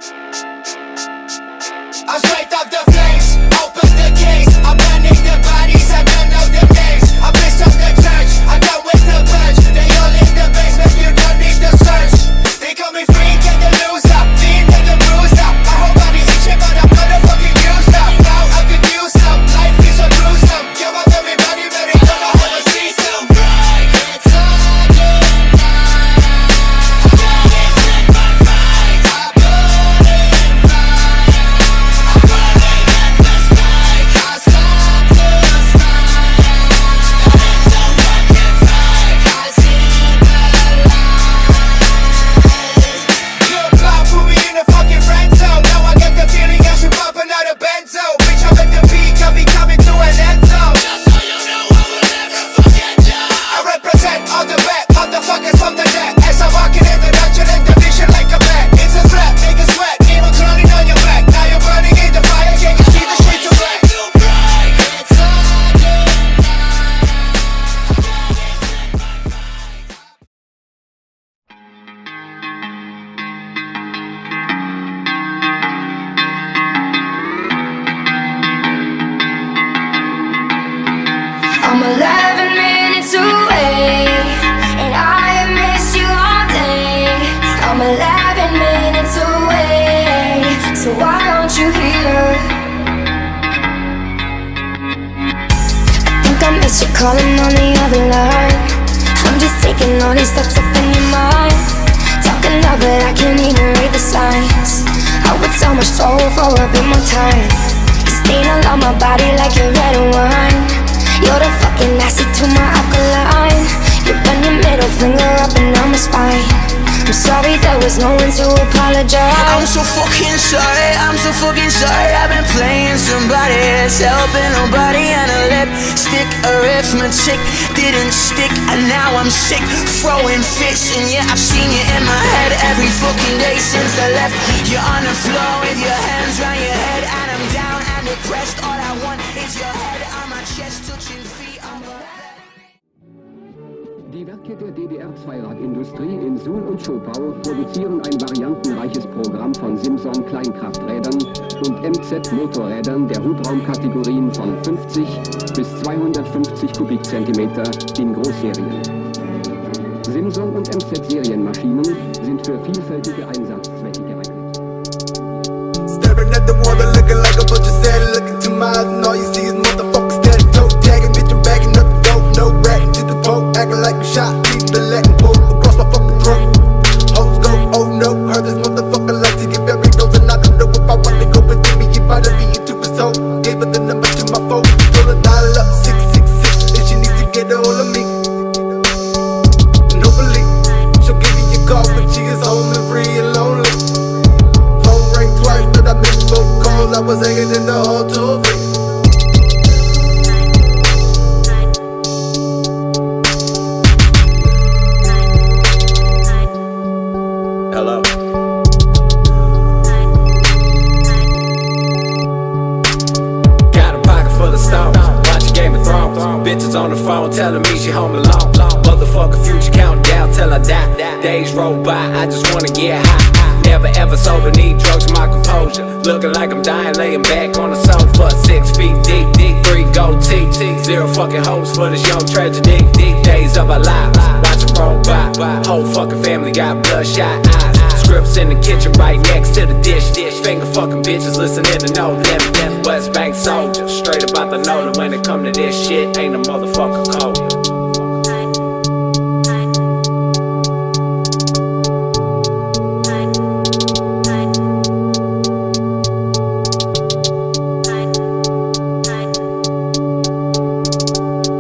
I'm straight off the flames, open the gates. I'm burning the bodies, I don't know the names. I'm pissed off the church, I done with the bunch. They all in the basement, you don't need the search. They call me freak and the loser, fiend and the bruiser. My whole body itching, but I'm motherfucking used up. Now I could use some, life is so gruesome. Come on, everybody, ready, gonna have a season. It's all good now. I'm 11 minutes away, and I have missed you all day. I'm 11 minutes away, so why aren't you here? I think I miss you calling on the other line. I'm just taking all these steps up in your mind, talking love but I can't even read the signs. I would sell my soul for a bit more time. You stain all on my body like your red wine. You're the fucking acid to my alkaline. You bend your middle finger up and down my spine. I'm sorry there was no one to apologize. I'm so fucking sorry, I'm so fucking sorry. I've been playing somebody else, helping nobody, and a lipstick arithmetic didn't stick, and now I'm sick, throwing fits. And yeah, I've seen you in my head every fucking day since I left. You're on the floor with your hands round your head, and I'm down and depressed. All I want is your head on my chest, touching feet on my bed. Die Werke der DDR-Zweiradindustrie in Suhl und Schopau produzieren ein variantenreiches Programm von Simson Kleinkrafträdern und MZ-Motorrädern der Hubraumkategorien von 50 bis 250 Kubikzentimeter in Großserien. Simson und MZ-Serienmaschinen sind für vielfältige Einsatzzwecke geeignet. Staring at the wall, looking like a bunch of sad. Look into my eyes and all you see is motherfuckers standing toe tagging, bitch, I'm bagging up the dope, no ratting to the pole, acting like a shot, leaving the Latin pull across my fucking throat. Hoes go, oh no, heard this motherfucker like to get buried those, and I don't know if I want to go, but then me if I don't be into his soul. Gave her the number to my phone, told her dial up 666, and she needs to get a hold of me. And hopefully, she'll give me a call when she is home and free and lonely. Phone rang twice, but I missed both calls. I was hanging in the hall toll free. Hello. Got a pocket full of stones, watching Game of Thrones. Bitches on the phone telling me she home alone. Motherfucker future counting down till I die. Days roll by, I just wanna get high. Never ever sober, need drugs for my composure. Looking like I'm dying, laying back on the sofa. 6 feet deep, 3 gold teeth. 0 fucking hopes for this young tragedy. Days of our lives, watch them roll by. Whole fucking family got bloodshot eyes. Scripts in the kitchen right next to the dish. Finger fucking bitches listening to no limit. West Bank soldier, straight about the know that when it come to this shit, ain't a motherfucker cold.